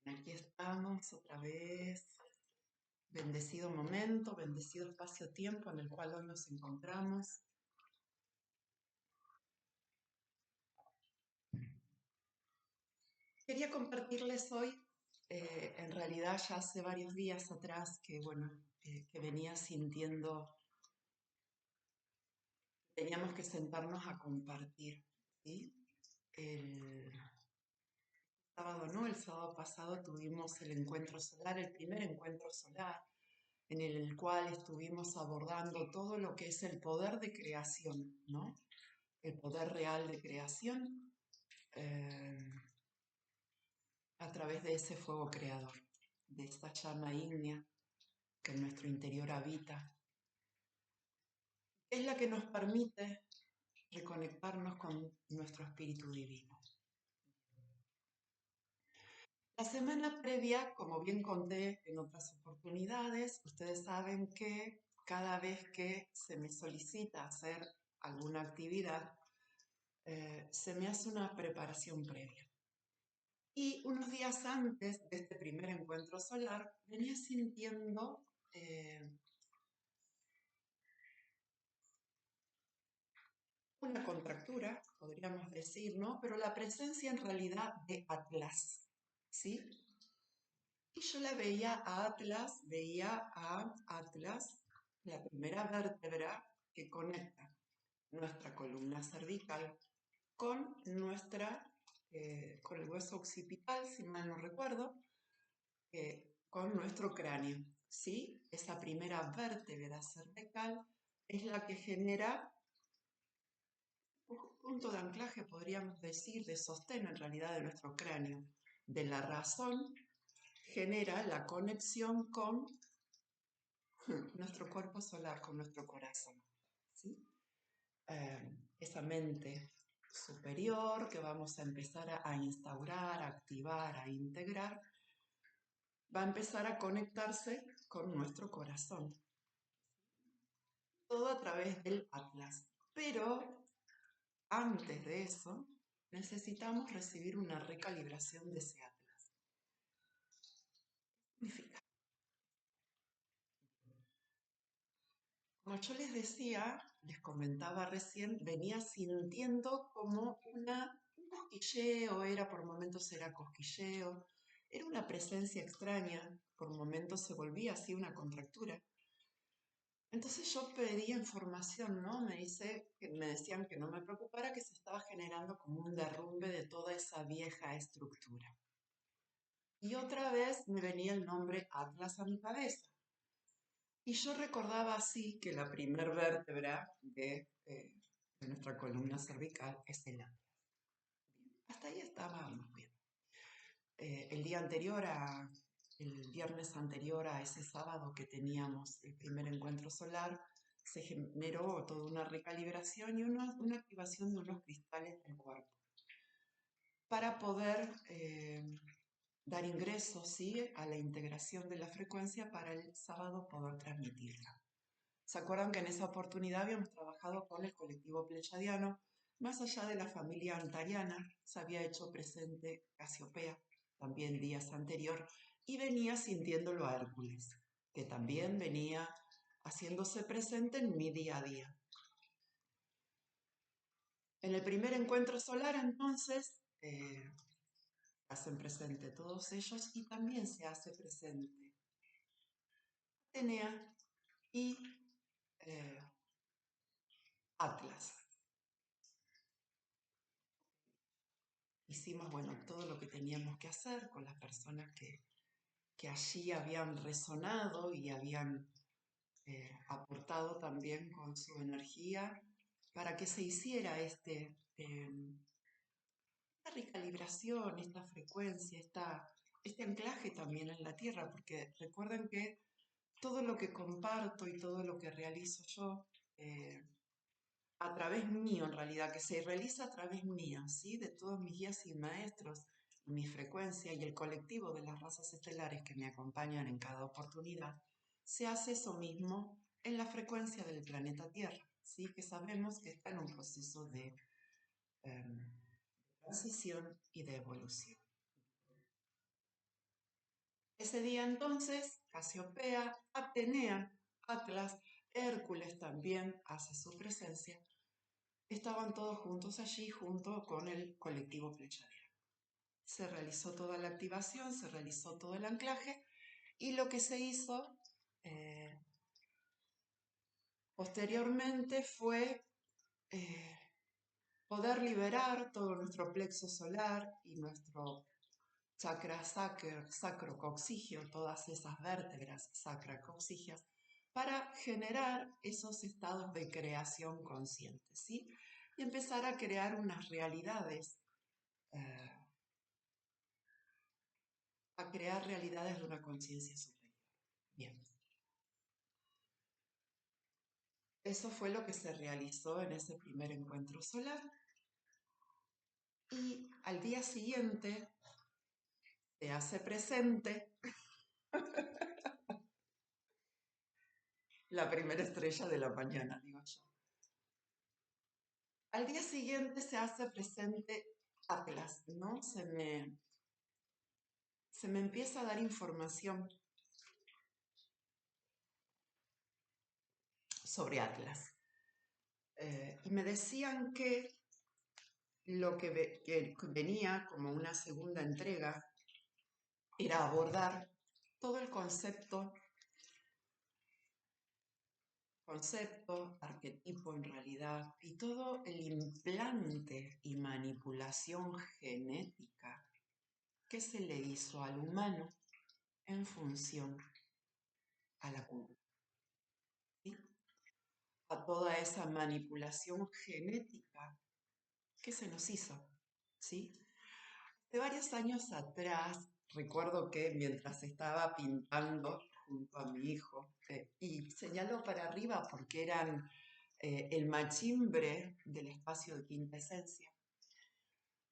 Aquí estamos otra vez. Bendecido momento, bendecido espacio-tiempo en el cual hoy nos encontramos. Quería compartirles hoy, en realidad ya hace varios días atrás, que venía sintiendo, teníamos que sentarnos a compartir, ¿sí? El sábado, ¿no? El sábado pasado tuvimos el encuentro solar, el primer encuentro solar, en el cual estuvimos abordando todo lo que es el poder de creación, ¿no? El poder real de creación eh, a través de ese fuego creador, de esta llama ígnea que en nuestro interior habita, es la que nos permite reconectarnos con nuestro espíritu divino. La semana previa, como bien conté en otras oportunidades, ustedes saben que cada vez que se me solicita hacer alguna actividad, se me hace una preparación previa. Y unos días antes de este primer encuentro solar, venía sintiendo una contractura, podríamos decir, ¿no? Pero la presencia en realidad de Atlas, ¿sí? Y yo la veía a Atlas, la primera vértebra que conecta nuestra columna cervical con con el hueso occipital, si mal no recuerdo, con nuestro cráneo, ¿sí? Esa primera vértebra cervical es la que genera un punto de anclaje, podríamos decir, de sostén en realidad de nuestro cráneo. De la razón genera la conexión con nuestro cuerpo solar, con nuestro corazón, ¿sí? Esa mente superior que vamos a empezar a instaurar, a activar, a integrar, va a empezar a conectarse con nuestro corazón. Todo a través del Atlas. Pero antes de eso, necesitamos recibir una recalibración de ese Atlas. ¿Qué significa? Como yo les decía, les comentaba recién, venía sintiendo como un cosquilleo, por momentos era cosquilleo, era una presencia extraña, por momentos se volvía así una contractura. Entonces yo pedí información, ¿no? Me decían que no me preocupara, que se estaba generando como un derrumbe de toda esa vieja estructura. Y otra vez me venía el nombre Atlas a mi cabeza. Y yo recordaba así que la primer vértebra de nuestra columna cervical es el Atlas. Hasta ahí estábamos bien. El viernes anterior a ese sábado que teníamos el primer encuentro solar, se generó toda una recalibración y una activación de unos cristales del cuerpo para poder dar ingreso, ¿sí?, a la integración de la frecuencia para el sábado poder transmitirla. ¿Se acuerdan que en esa oportunidad habíamos trabajado con el colectivo pleyadiano? Más allá de la familia antariana, se había hecho presente Casiopea, también días anterior, y venía sintiéndolo a Hércules, que también venía haciéndose presente en mi día a día. En el primer encuentro solar, entonces, hacen presente todos ellos y también se hace presente Atenea y Atlas. Hicimos, todo lo que teníamos que hacer con las personas que allí habían resonado y habían aportado también con su energía para que se hiciera esta recalibración, esta frecuencia, este anclaje también en la Tierra, porque recuerden que todo lo que comparto y todo lo que realizo yo a través mío, en realidad, que se realiza a través mío, ¿sí?, de todos mis guías y maestros, mi frecuencia y el colectivo de las razas estelares que me acompañan en cada oportunidad, se hace eso mismo en la frecuencia del planeta Tierra, ¿sí?, que sabemos que está en un proceso de transición y de evolución. Ese día entonces, Casiopea, Atenea, Atlas, Hércules también hace su presencia. Estaban todos juntos allí junto con el colectivo Pleiadiano. Se realizó toda la activación, se realizó todo el anclaje y lo que se hizo posteriormente fue poder liberar todo nuestro plexo solar y nuestro chakra sacrococcigio, todas esas vértebras sacrococcígeas, para generar esos estados de creación consciente, ¿sí? Y empezar a crear unas realidades, eh, a crear realidades de una conciencia superior. Bien, eso fue lo que se realizó en ese primer encuentro solar. Y al día siguiente se hace presente la primera estrella de la mañana, digo yo. Al día siguiente se hace presente Atlas, ¿no? Se me empieza a dar información sobre Atlas. Y me decían que lo que venía como una segunda entrega era abordar todo el concepto, arquetipo en realidad, y todo el implante y manipulación genética que se le hizo al humano en función a la culpa, ¿sí? A toda esa manipulación genética que se nos hizo, ¿sí? De varios años atrás, recuerdo que mientras estaba pintando junto a mi hijo, y señaló para arriba porque eran el machimbre del espacio de quinta esencia.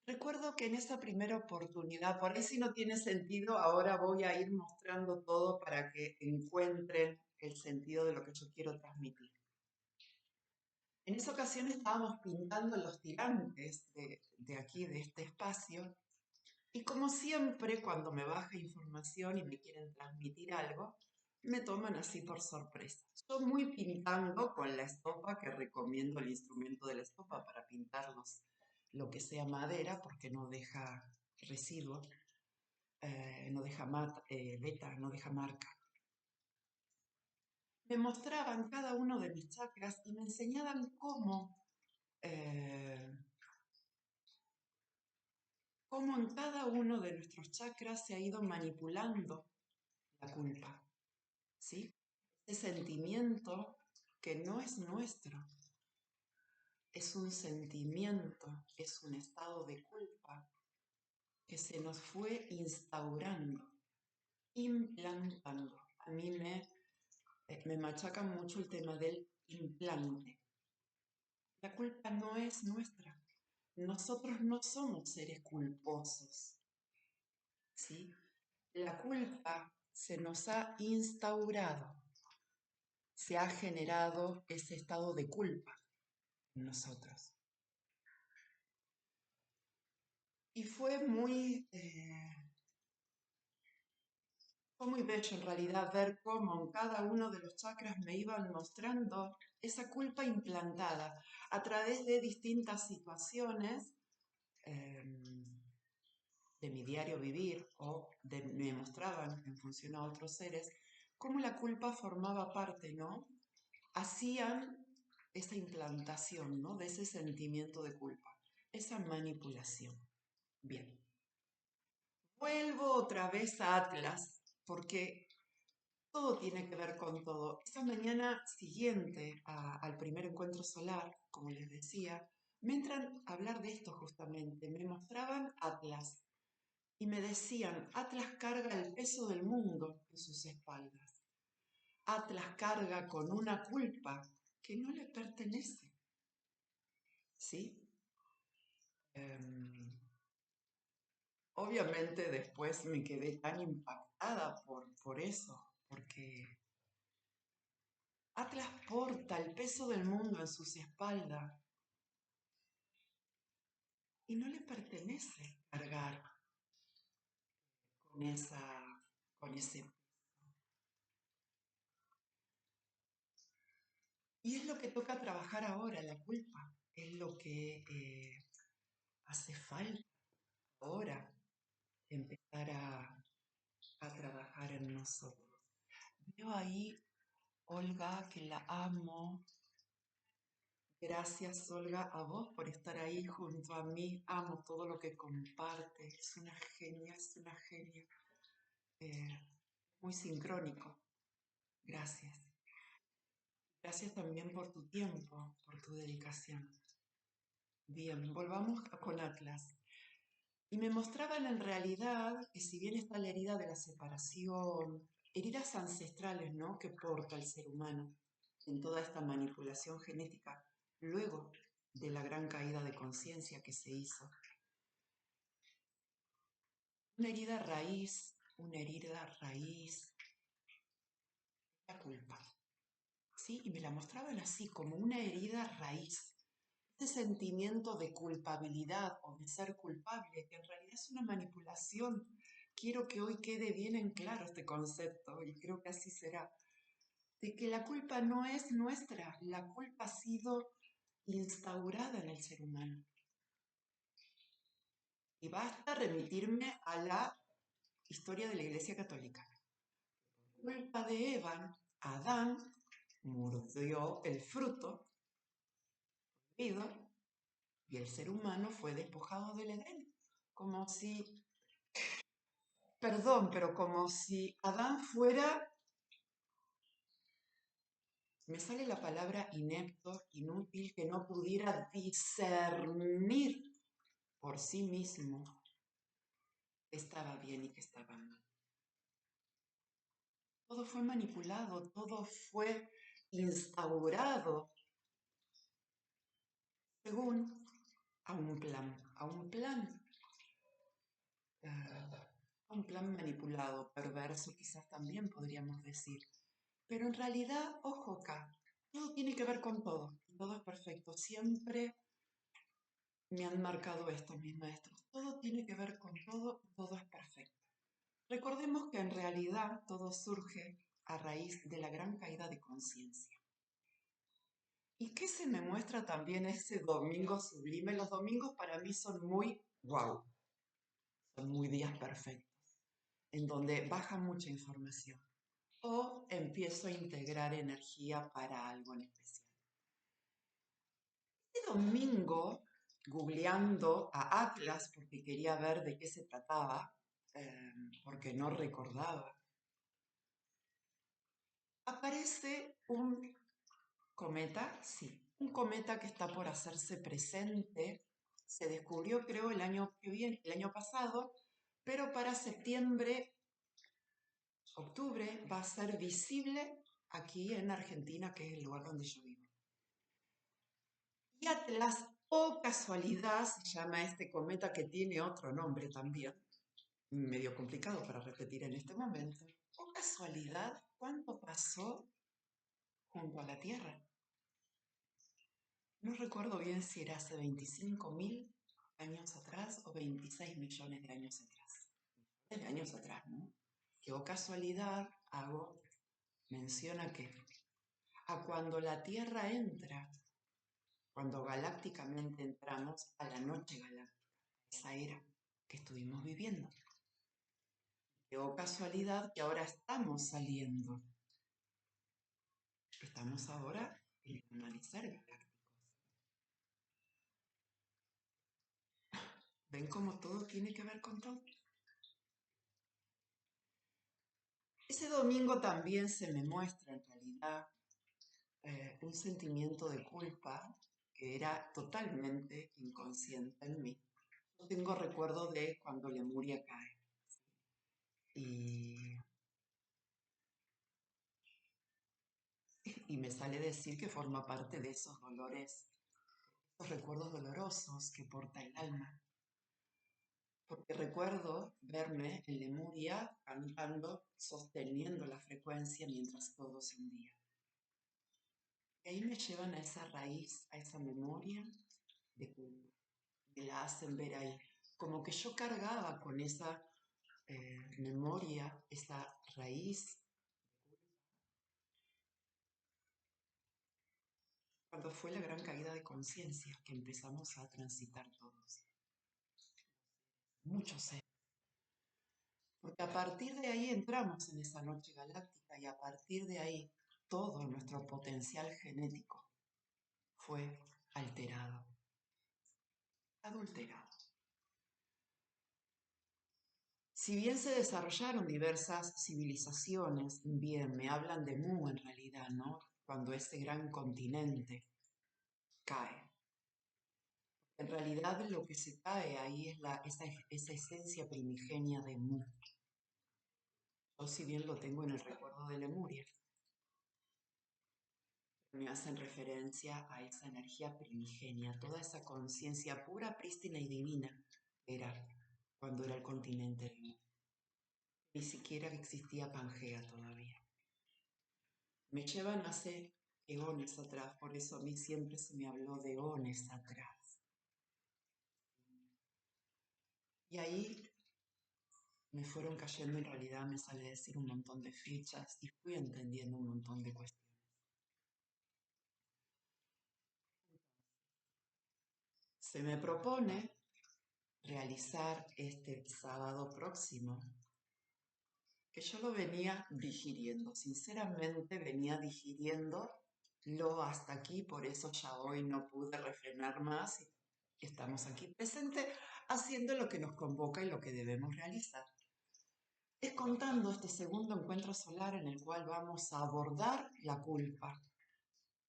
Recuerdo que en esa primera oportunidad, por ahí si no tiene sentido, ahora voy a ir mostrando todo para que encuentren el sentido de lo que yo quiero transmitir. En esa ocasión estábamos pintando los tirantes de aquí, de este espacio, y como siempre, cuando me baja información y me quieren transmitir algo, me toman así por sorpresa. Yo muy pintando con la estopa, que recomiendo el instrumento de la estopa para pintarlos, lo que sea madera, porque no deja residuo, no deja beta, no deja marca. Me mostraban cada uno de mis chakras y me enseñaban eh, cómo en cada uno de nuestros chakras se ha ido manipulando la culpa, ¿sí? Ese sentimiento que no es nuestro, es un sentimiento, es un estado de culpa que se nos fue instaurando, implantando. A mí me machaca mucho el tema del implante. La culpa no es nuestra. Nosotros no somos seres culposos, ¿sí? La culpa se nos ha instaurado, se ha generado ese estado de culpa en nosotros. Y fue muy bello en realidad ver cómo en cada uno de los chakras me iban mostrando esa culpa implantada a través de distintas situaciones de mi diario vivir me mostraban en función a otros seres cómo la culpa formaba parte, ¿no? Hacían esa implantación, ¿no? De ese sentimiento de culpa, esa manipulación. Bien. Vuelvo otra vez a Atlas, porque todo tiene que ver con todo. Esa mañana siguiente al primer encuentro solar, como les decía, me entran a hablar de esto justamente. Me mostraban Atlas y me decían, Atlas carga el peso del mundo en sus espaldas. Atlas carga con una culpa que no le pertenece. ¿Sí? Obviamente después me quedé tan impactada por eso, porque Atlas porta el peso del mundo en sus espaldas y no le pertenece cargar con esa con ese. Y es lo que toca trabajar ahora, la culpa. Es lo que hace falta ahora, empezar a trabajar en nosotros. Veo ahí, Olga, que la amo. Gracias, Olga, a vos por estar ahí junto a mí. Amo todo lo que comparte. Es una genia, es una genia. Eh, Muy sincrónico. Gracias. Gracias también por tu tiempo, por tu dedicación. Bien, volvamos con Atlas. Y me mostraban en realidad que si bien está la herida de la separación, heridas ancestrales, ¿no?, que porta el ser humano en toda esta manipulación genética, luego de la gran caída de conciencia que se hizo. Una herida raíz, la culpa. ¿Sí? Y me la mostraban así, como una herida raíz. Ese sentimiento de culpabilidad o de ser culpable, que en realidad es una manipulación. Quiero que hoy quede bien en claro este concepto, y creo que así será, de que la culpa no es nuestra, la culpa ha sido instaurada en el ser humano. Y basta remitirme a la historia de la Iglesia Católica. Por culpa de Eva, Adán mordió el fruto prohibido y el ser humano fue despojado del Edén, como si, perdón, pero como si Adán fuera, me sale la palabra inepto, inútil, que no pudiera discernir por sí mismo qué estaba bien y qué estaba mal. Todo fue manipulado, todo fue instaurado según a un plan manipulado, perverso quizás también podríamos decir. Pero en realidad, ojo acá, todo tiene que ver con todo, todo es perfecto. Siempre me han marcado esto mis maestros, todo tiene que ver con todo, todo es perfecto. Recordemos que en realidad todo surge a raíz de la gran caída de conciencia. ¿Y qué se me muestra también ese domingo sublime? Los domingos para mí son muy wow, son muy días perfectos, en donde baja mucha información o empiezo a integrar energía para algo en especial. Este domingo, googleando a Atlas porque quería ver de qué se trataba, porque no recordaba, aparece un cometa, sí, un cometa que está por hacerse presente. Se descubrió, creo, el año que viene, el año pasado, pero para septiembre, octubre va a ser visible aquí en Argentina, que es el lugar donde yo vivo. Y Atlas, o casualidad, se llama este cometa que tiene otro nombre también, medio complicado para repetir en este momento. O casualidad, ¿cuánto pasó junto a la Tierra? No recuerdo bien si era hace 25.000 años atrás o 26 millones de años atrás. De años atrás, ¿no? Que o casualidad hago mención a que a cuando la Tierra entra, cuando galácticamente entramos a la noche galáctica, esa era que estuvimos viviendo. Que o casualidad que ahora estamos saliendo. Estamos ahora en el amanecer galáctico. ¿Ven cómo todo tiene que ver con todo? Ese domingo también se me muestra en realidad un sentimiento de culpa que era totalmente inconsciente en mí. Yo tengo recuerdo de cuando Lemuria cae y, y me sale decir que forma parte de esos dolores, esos recuerdos dolorosos que porta el alma. Porque recuerdo verme en Lemuria cantando, sosteniendo la frecuencia mientras todo se hundía. Y ahí me llevan a esa raíz, a esa memoria de culpa. Me la hacen ver ahí. Como que yo cargaba con esa memoria, esa raíz, cuando fue la gran caída de conciencia que empezamos a transitar todos, muchos seres. Porque a partir de ahí entramos en esa noche galáctica y a partir de ahí todo nuestro potencial genético fue alterado, adulterado. Si bien se desarrollaron diversas civilizaciones, bien, me hablan de Mu en realidad, ¿no? Cuando ese gran continente cae. En realidad lo que se cae ahí es esa esencia primigenia de Mu. Yo si bien lo tengo en el recuerdo de Lemuria, me hacen referencia a esa energía primigenia, toda esa conciencia pura, prístina y divina era cuando era el continente de Mu. Ni siquiera existía Pangea todavía. Me llevan hace eones atrás, por eso a mí siempre se me habló de eones atrás. Y ahí me fueron cayendo, en realidad me sale decir un montón de fichas y fui entendiendo un montón de cuestiones. Se me propone realizar este sábado próximo, que yo lo venía digiriendo, sinceramente venía digiriéndolo hasta aquí, por eso ya hoy no pude refrenar más y estamos aquí presentes haciendo lo que nos convoca y lo que debemos realizar. Es contando este segundo encuentro solar en el cual vamos a abordar la culpa.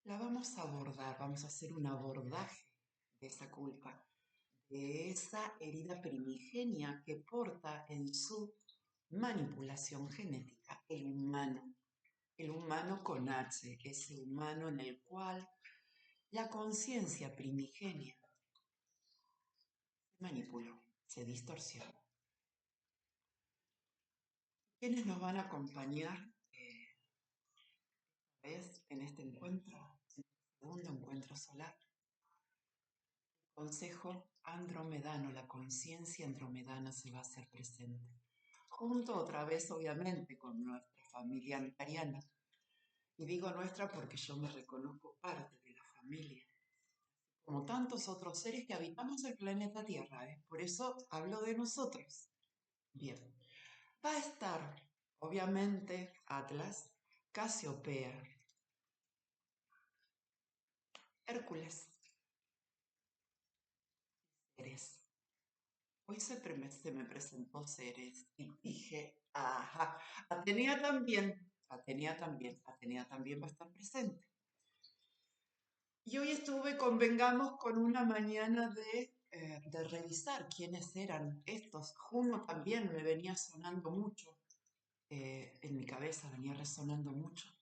La vamos a abordar, vamos a hacer un abordaje de esa culpa, de esa herida primigenia que porta en su manipulación genética el humano con H, ese humano en el cual la conciencia primigenia se manipuló, se distorsionó. ¿Quiénes nos van a acompañar en este encuentro, en este segundo encuentro solar? El consejo andromedano, la conciencia andromedana se va a hacer presente, junto otra vez obviamente con nuestra familia antariana. Y digo nuestra porque yo me reconozco parte de la familia, como tantos otros seres que habitamos el planeta Tierra, ¿eh? Por eso hablo de nosotros. Bien, va a estar, obviamente, Atlas, Casiopea, Hércules, Ceres. Hoy se me presentó Ceres y dije, ajá, Atenea también va a estar presente. Y hoy estuve, convengamos, con una mañana de revisar quiénes eran estos. Juno también me venía sonando mucho, en mi cabeza venía resonando mucho.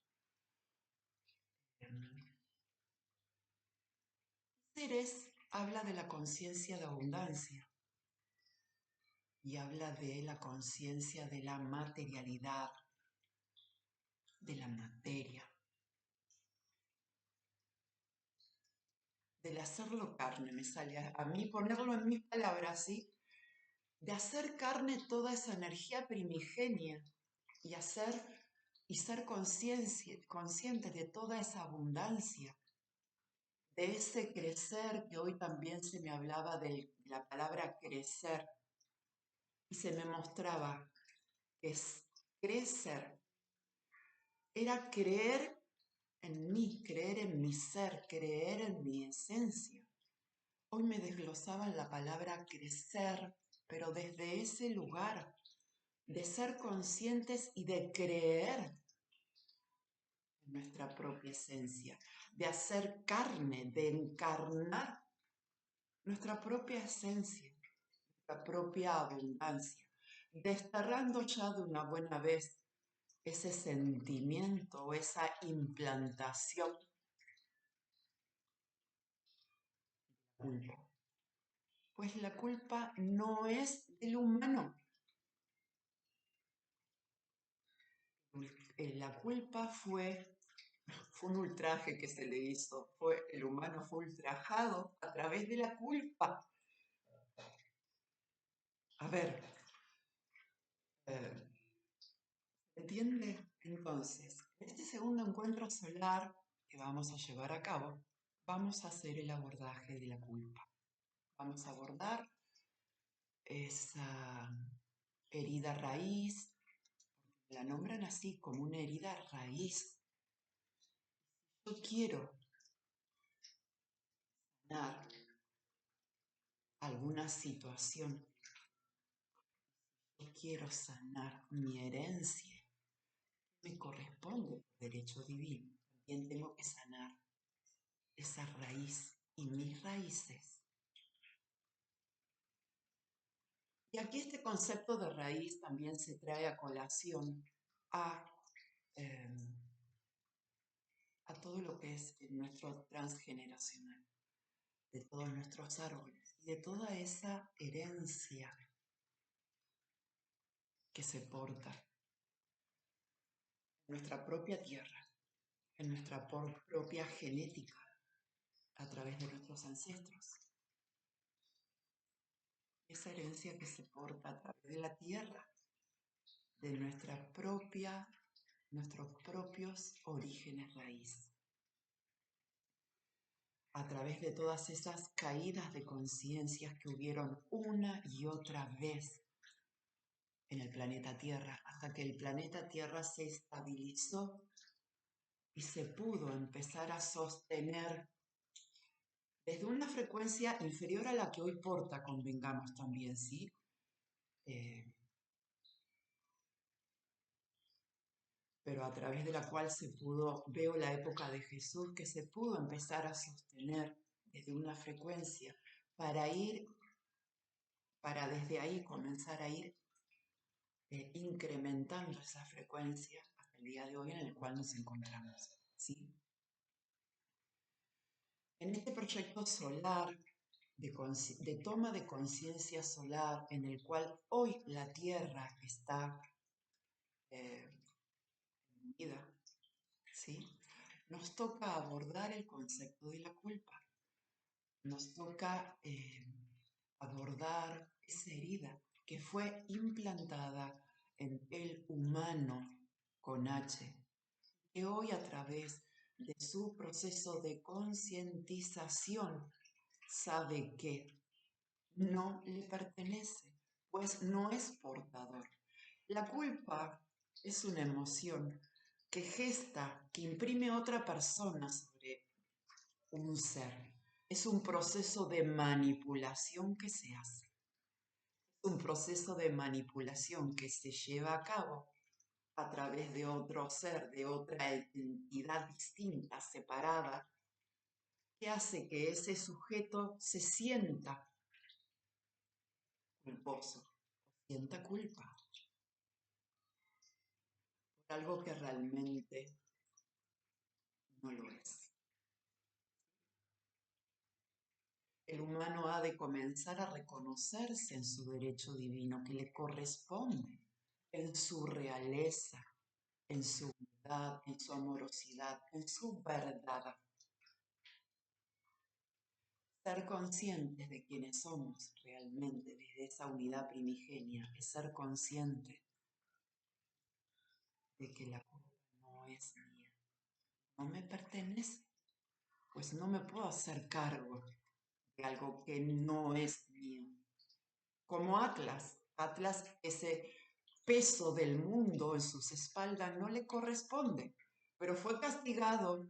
Ceres habla de la conciencia de abundancia y habla de la conciencia de la materialidad, de la materia, del hacerlo carne, me sale a mí ponerlo en mis palabras, ¿sí? De hacer carne toda esa energía primigenia y ser consciente de toda esa abundancia, de ese crecer que hoy también se me hablaba de la palabra crecer y se me mostraba que crecer era creer en mí, creer en mi ser, creer en mi esencia. Hoy me desglosaban la palabra crecer, pero desde ese lugar de ser conscientes y de creer en nuestra propia esencia, de hacer carne, de encarnar nuestra propia esencia, nuestra propia abundancia, desterrando ya de una buena vez ese sentimiento o esa implantación de culpa. Pues la culpa no es del humano. La culpa fue un ultraje que se le hizo. El humano fue ultrajado a través de la culpa. A ver, Eh, ¿Entiende? Entonces, en este segundo encuentro solar que vamos a llevar a cabo, vamos a hacer el abordaje de la culpa. Vamos a abordar esa herida raíz, la nombran así como una herida raíz. Yo quiero sanar alguna situación, yo quiero sanar mi herencia, me corresponde por derecho divino. También tengo que sanar esa raíz y mis raíces. Y aquí este concepto de raíz también se trae a colación a, eh, a todo lo que es nuestro transgeneracional, de todos nuestros árboles y de toda esa herencia que se porta en nuestra propia tierra, en nuestra propia genética, a través de nuestros ancestros. Esa herencia que se porta a través de la tierra, de nuestros propios orígenes raíz, a través de todas esas caídas de conciencias que hubieron una y otra vez en el planeta Tierra, hasta que el planeta Tierra se estabilizó y se pudo empezar a sostener desde una frecuencia inferior a la que hoy porta, convengamos también, ¿sí? Eh, pero a través de la cual veo la época de Jesús, que se pudo empezar a sostener desde una frecuencia para para desde ahí comenzar a ir incrementando esa frecuencia hasta el día de hoy en el cual nos encontramos, ¿sí? En este proyecto solar de toma de conciencia solar en el cual hoy la Tierra está eh, unida, ¿sí? Nos toca abordar el concepto de la culpa, nos toca abordar esa herida que fue implantada en el humano con H, que hoy a través de su proceso de concientización sabe que no le pertenece, pues no es portador. La culpa es una emoción que gesta, que imprime otra persona sobre un ser. Es un proceso de manipulación que se hace. Es un proceso de manipulación que se lleva a cabo a través de otro ser, de otra entidad distinta, separada, que hace que ese sujeto se sienta culposo, sienta culpa por algo que realmente no lo es. El humano ha de comenzar a reconocerse en su derecho divino que le corresponde, en su realeza, en su unidad, en su amorosidad, en su verdad. Ser conscientes de quiénes somos realmente desde esa unidad primigenia es ser consciente de que la culpa no es mía, no me pertenece, pues no me puedo hacer cargo de algo que no es mío. Como Atlas, ese peso del mundo en sus espaldas no le corresponde, pero fue castigado,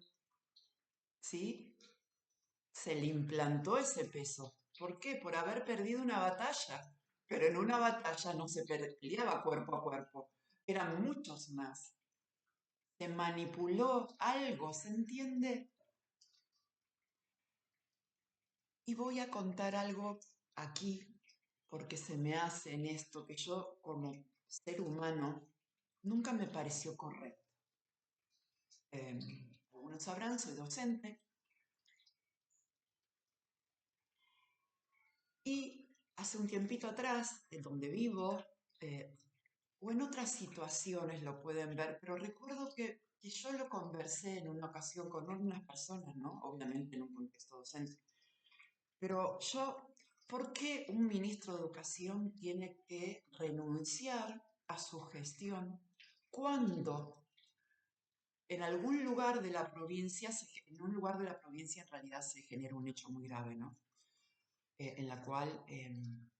¿sí? Se le implantó ese peso. ¿Por qué? Por haber perdido una batalla. Pero en una batalla no se peleaba cuerpo a cuerpo, eran muchos más. Se manipuló algo, ¿se entiende? Y voy a contar algo aquí, porque se me hace en esto que yo como ser humano nunca me pareció correcto. Algunos sabrán, soy docente y hace un tiempito atrás, en donde vivo, o en otras situaciones lo pueden ver, pero recuerdo que yo lo conversé en una ocasión con unas personas, ¿no? Obviamente en un contexto docente. Pero yo, ¿por qué un ministro de Educación tiene que renunciar a su gestión cuando en algún lugar de la provincia, en un lugar de la provincia en realidad se genera un hecho muy grave, ¿no? En la cual en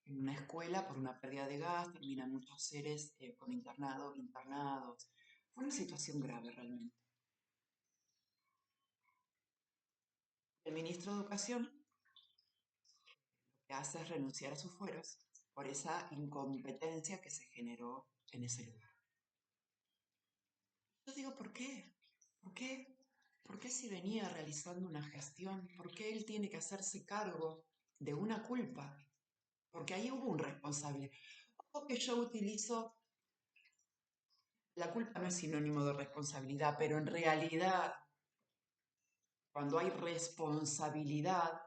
una escuela, por una pérdida de gas, terminan muchos seres con internados. Fue una situación grave realmente. El ministro de Educación lo que hace es renunciar a sus fueros por esa incompetencia que se generó en ese lugar. Yo digo, ¿por qué? ¿Por qué? ¿Por qué si venía realizando una gestión? ¿Por qué él tiene que hacerse cargo de una culpa? Porque ahí hubo un responsable. Ojo que yo utilizo, la culpa no es sinónimo de responsabilidad, pero en realidad, cuando hay responsabilidad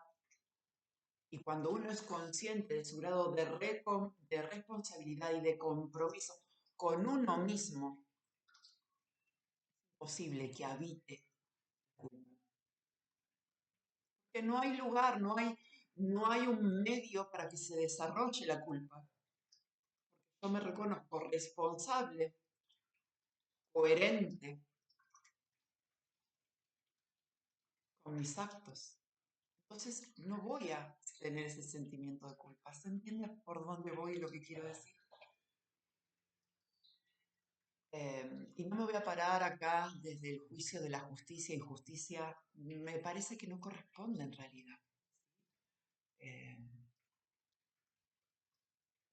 y cuando uno es consciente de su grado de responsabilidad y de compromiso con uno mismo, es posible que habite la culpa. Que no hay lugar, no hay un medio para que se desarrolle la culpa. Yo me reconozco responsable, coherente con mis actos. Entonces no voy a tener ese sentimiento de culpa. ¿Se entiende por dónde voy y lo que quiero decir? Y no me voy a parar acá desde el juicio de la justicia e injusticia. Me parece que no corresponde en realidad. Eh,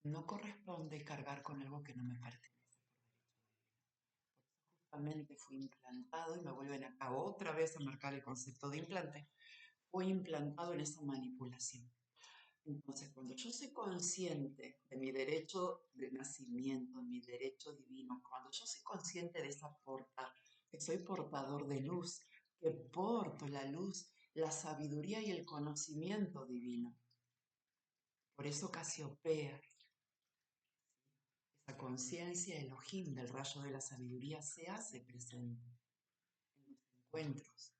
no corresponde cargar con algo que no me pertenece por derecho. Justamente fui implantado y me vuelven acá otra vez a marcar el concepto de implante. Fui implantado en esa manipulación. Entonces, cuando yo soy consciente de mi derecho de nacimiento, mi derecho divino, cuando yo soy consciente de esa que soy portador de luz, que porto la luz, la sabiduría y el conocimiento divino. Por eso Casiopea, esa conciencia Elohim del rayo de la sabiduría se hace presente en los encuentros,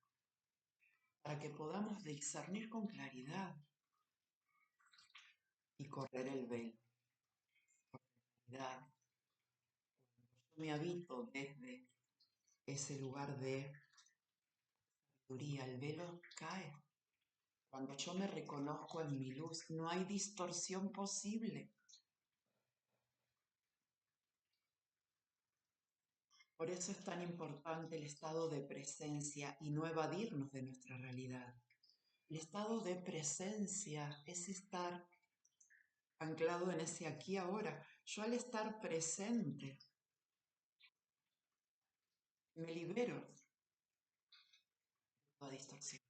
para que podamos discernir con claridad y correr el velo. Con claridad, yo me habito desde ese lugar de sabiduría, el velo cae. Cuando yo me reconozco en mi luz, no hay distorsión posible. Por eso es tan importante el estado de presencia y no evadirnos de nuestra realidad. El estado de presencia es estar anclado en ese aquí ahora. Yo al estar presente me libero de toda distorsión.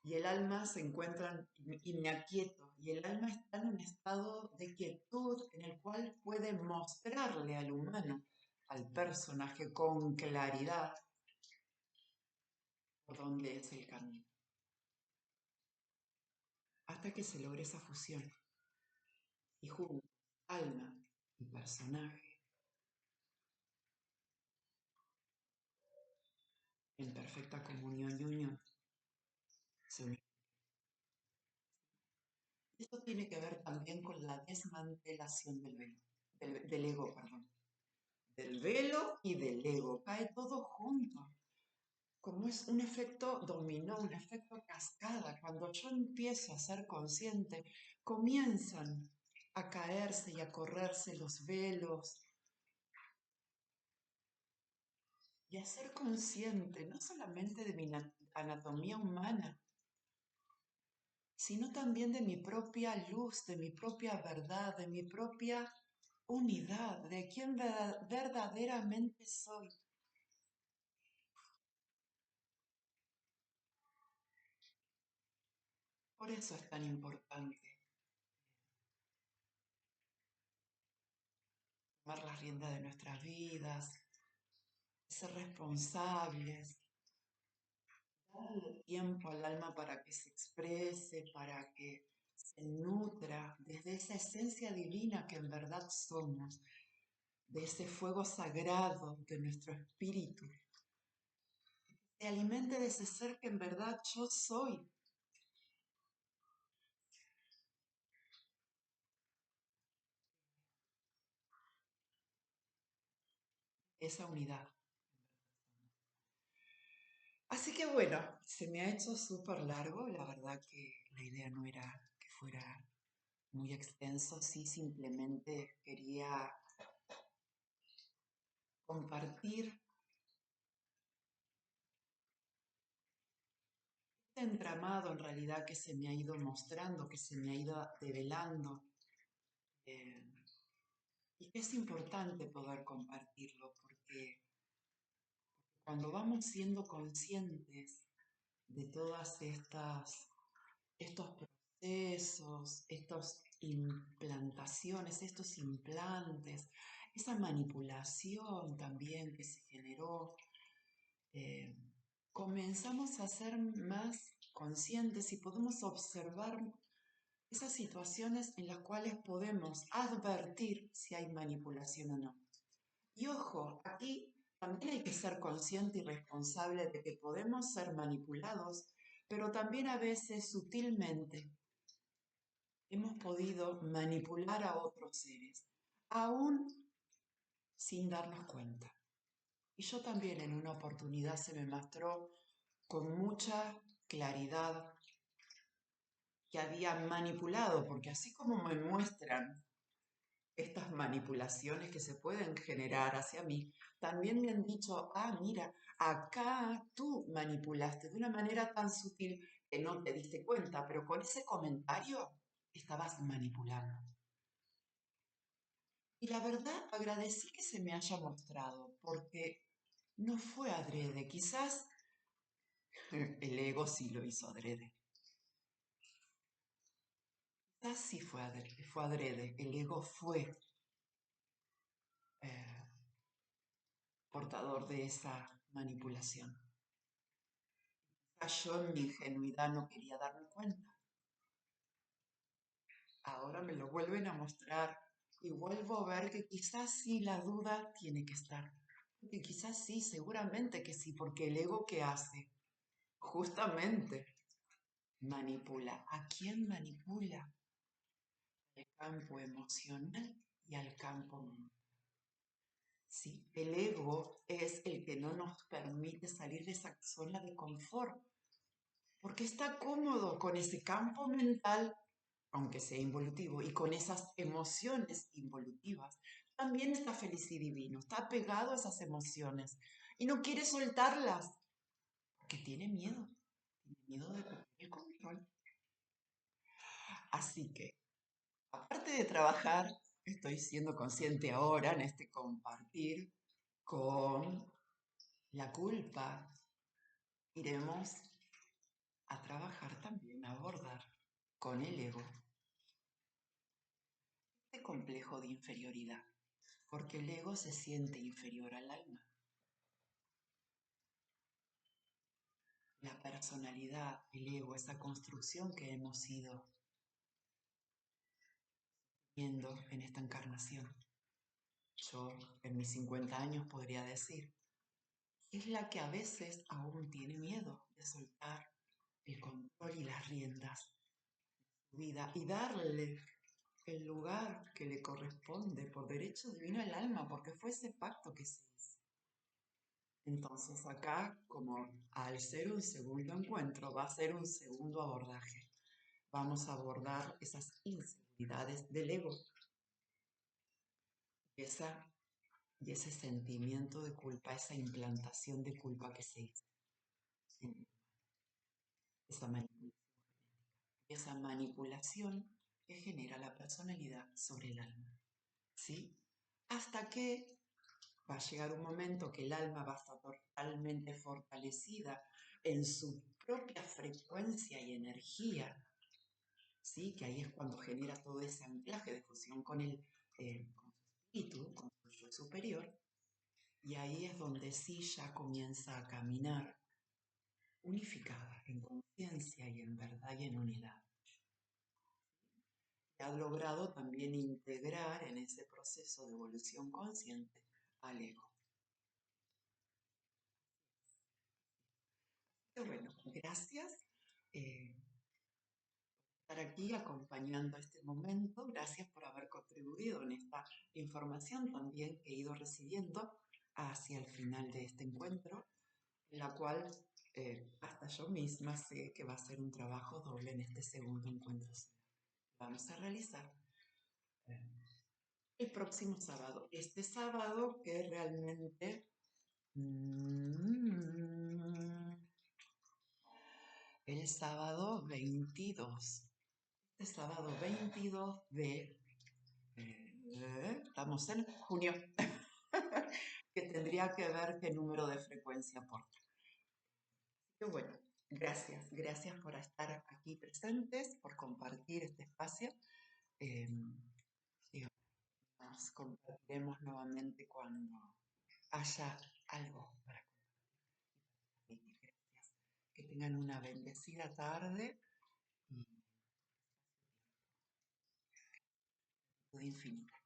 Y el alma se encuentra y me aquieto, y el alma está en un estado de quietud en el cual puede mostrarle al humano, al personaje con claridad, por dónde es el camino, hasta que se logre esa fusión. Y juntos, alma y personaje, en perfecta comunión y unión, se unen. Esto tiene que ver también con la desmantelación del velo, del ego, perdón. Del velo y del ego, cae todo junto. Como es un efecto dominó, un efecto cascada. Cuando yo empiezo a ser consciente, comienzan a caerse y a correrse los velos y a ser consciente no solamente de mi anatomía humana, sino también de mi propia luz, de mi propia verdad, de mi propia unidad, de quién verdaderamente soy. Por eso es tan importante tomar las riendas de nuestras vidas, ser responsables, darle tiempo al alma para que se exprese, para que se nutra desde esa esencia divina que en verdad somos, de ese fuego sagrado de nuestro espíritu. Se alimente de ese ser que en verdad yo soy. esa unidad. Así que bueno, se me ha hecho súper largo, la verdad que la idea no era que fuera muy extenso, sí simplemente quería compartir este entramado en realidad que se me ha ido mostrando, que se me ha ido develando, eh, y que es importante poder compartirlo porque cuando vamos siendo conscientes de todas estos procesos, estas implantaciones, estos implantes, esa manipulación también que se generó, eh, comenzamos a ser más conscientes y podemos observar esas situaciones en las cuales podemos advertir si hay manipulación o no. Y ojo, aquí también hay que ser consciente y responsable de que podemos ser manipulados, pero también a veces sutilmente hemos podido manipular a otros seres, aún sin darnos cuenta. Y yo también en una oportunidad se me mostró con mucha claridad que había manipulado, porque así como me muestran estas manipulaciones que se pueden generar hacia mí, también me han dicho, ah, mira, acá tú manipulaste de una manera tan sutil que no te diste cuenta, pero con ese comentario estabas manipulando. Y la verdad agradecí que se me haya mostrado, porque no fue adrede, quizás el ego sí lo hizo adrede. Quizás sí fue adrede, el ego fue eh, portador de esa manipulación. Yo en mi ingenuidad no quería darme cuenta. Ahora me lo vuelven a mostrar y vuelvo a ver que quizás sí la duda tiene que estar. Que quizás sí, seguramente que sí, porque el ego ¿qué hace? Justamente manipula. ¿A quién manipula? Al campo emocional y al campo mental. ¿Sí? El ego es el que no nos permite salir de esa zona de confort, porque está cómodo con ese campo mental, aunque sea involutivo, y con esas emociones involutivas. También está feliz y divino, está pegado a esas emociones y no quiere soltarlas, porque tiene miedo de perder el control. Así que, aparte de trabajar, estoy siendo consciente ahora en este compartir con la culpa. Iremos a trabajar también, a abordar con el ego este complejo de inferioridad, porque el ego se siente inferior al alma. La personalidad, el ego, esa construcción que hemos ido viendo en esta encarnación. Yo, en mis 50 años, podría decir, es la que a veces aún tiene miedo de soltar el control y las riendas de su vida y darle el lugar que le corresponde por derecho divino al alma, porque fue ese pacto que se hizo. Entonces acá, como al ser un segundo encuentro, va a ser un segundo abordaje. Vamos a abordar esas inseguridades del ego esa, y ese sentimiento de culpa, esa implantación de culpa que se hizo. Esa manipulación. Esa manipulación que genera la personalidad sobre el alma. ¿Sí? Hasta que va a llegar un momento que el alma va a estar totalmente fortalecida en su propia frecuencia y energía, ¿sí? Que ahí es cuando genera todo ese anclaje de fusión con su espíritu, con su yo superior, y ahí es donde sí ya comienza a caminar unificada en conciencia y en verdad y en unidad. Y ha logrado también integrar en ese proceso de evolución consciente al ego. Pero bueno, gracias por estar aquí acompañando este momento. Gracias por haber contribuido en esta información también que he ido recibiendo a hacia el final de este encuentro, en la cual hasta yo misma sé que va a ser un trabajo doble en este segundo encuentro. Vamos a realizar el próximo sábado. Este sábado que realmente el sábado 22. Este sábado 22 de... estamos en junio. Que tendría que ver qué número de frecuencia aporta. Qué bueno. Gracias. Gracias por estar aquí presentes, por compartir este espacio. Eh, nos compartiremos nuevamente cuando haya algo para compartir. Gracias. Que tengan una bendecida tarde y infinita.